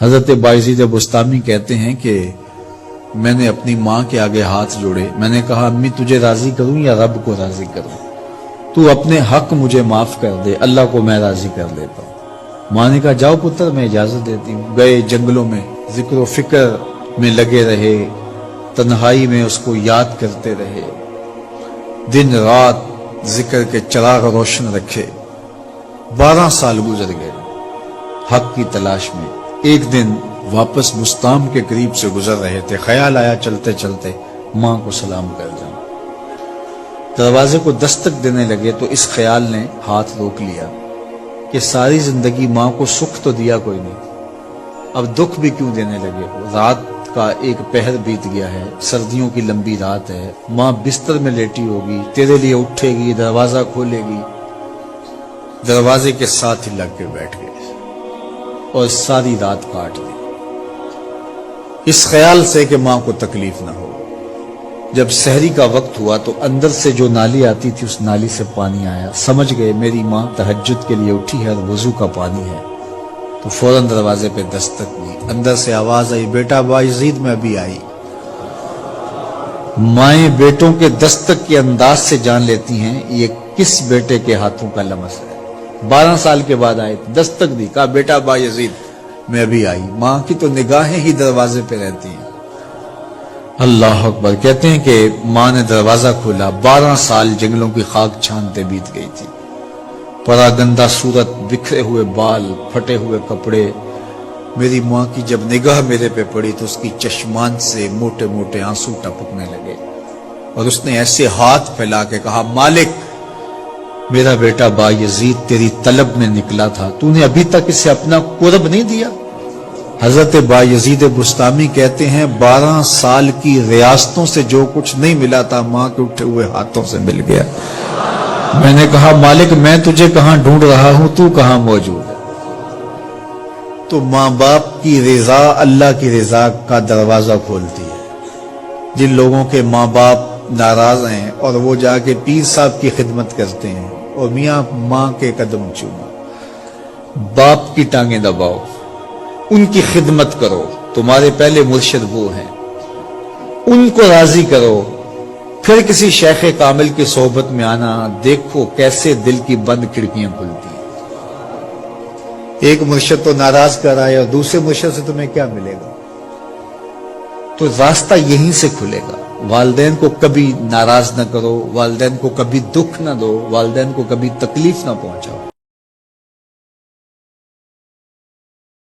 حضرت باعزید بستامی کہتے ہیں کہ میں نے اپنی ماں کے آگے ہاتھ جوڑے، میں نے کہا امی تجھے راضی کروں یا رب کو راضی کروں؟ تو اپنے حق مجھے معاف کر دے، اللہ کو میں راضی کر لیتا ہوں۔ ماں نے کہا جاؤ پتر میں اجازت دیتی ہوں۔ گئے جنگلوں میں ذکر و فکر میں لگے رہے، تنہائی میں اس کو یاد کرتے رہے، دن رات ذکر کے چراغ روشن رکھے۔ 12 سال گزر گئے حق کی تلاش میں۔ ایک دن واپس بستام کے قریب سے گزر رہے تھے، خیال آیا چلتے چلتے ماں کو سلام کر جاؤں۔ دروازے کو دستک دینے لگے تو اس خیال نے ہاتھ روک لیا کہ ساری زندگی ماں کو سکھ تو دیا کوئی نہیں، اب دکھ بھی کیوں دینے لگے ہو؟ رات کا ایک پہر بیت گیا ہے، سردیوں کی لمبی رات ہے، ماں بستر میں لیٹی ہوگی، تیرے لیے اٹھے گی، دروازہ کھولے گی۔ دروازے کے ساتھ ہی لگ کے بیٹھ گئے اور ساری رات کاٹ دی، اس خیال سے کہ ماں کو تکلیف نہ ہو۔ جب سحری کا وقت ہوا تو اندر سے جو نالی آتی تھی اس نالی سے پانی آیا، سمجھ گئے میری ماں تہجد کے لیے اٹھی ہے اور وضو کا پانی ہے، تو فوراً دروازے پہ دستک دی۔ اندر سے آواز آئی بیٹا باعزید میں ابھی آئی۔ مائیں بیٹوں کے دستک کے انداز سے جان لیتی ہیں یہ کس بیٹے کے ہاتھوں کا لمس ہے۔ 12 سال کے بعد آئے، دستک دی، کہا بیٹا باعزید میں ابھی آئی۔ ماں کی تو نگاہیں ہی دروازے پہ رہتی ہیں۔ اللہ اکبر۔ کہتے ہیں کہ ماں نے دروازہ کھولا، 12 سال جنگلوں کی خاک چھانتے بیت گئی تھی، پراگندہ صورت، بکھرے ہوئے بال، پھٹے ہوئے کپڑے۔ میری ماں کی جب نگاہ میرے پہ پڑی تو اس کی چشمان سے موٹے موٹے آنسو ٹپکنے لگے اور اس نے ایسے ہاتھ پھیلا کے کہا مالک میرا بیٹا باعزید تیری طلب میں نکلا تھا، تو نے ابھی تک اسے اپنا قرب نہیں دیا؟ حضرت باعزید بستامی کہتے ہیں 12 سال کی ریاستوں سے جو کچھ نہیں ملا تھا ماں کے اٹھے ہوئے ہاتھوں سے مل گیا۔ میں نے کہا مالک میں تجھے کہاں ڈھونڈ رہا ہوں، تو کہاں موجود ہے؟ تو ماں باپ کی رضا اللہ کی رضا کا دروازہ کھولتی ہے۔ جن لوگوں کے ماں باپ ناراض ہیں اور وہ جا کے پیر صاحب کی خدمت کرتے ہیں اور میاں ماں کے قدم چومو، باپ کی ٹانگیں دباؤ، ان کی خدمت کرو، تمہارے پہلے مرشد وہ ہیں، ان کو راضی کرو، پھر کسی شیخ کامل کی صحبت میں آنا، دیکھو کیسے دل کی بند کھڑکیاں کھلتی ہیں۔ ایک مرشد تو ناراض کر آئے اور دوسرے مرشد سے تمہیں کیا ملے گا؟ تو راستہ یہیں سے کھلے گا۔ والدین کو کبھی ناراض نہ کرو، والدین کو کبھی دکھ نہ دو، والدین کو کبھی تکلیف نہ پہنچاؤ۔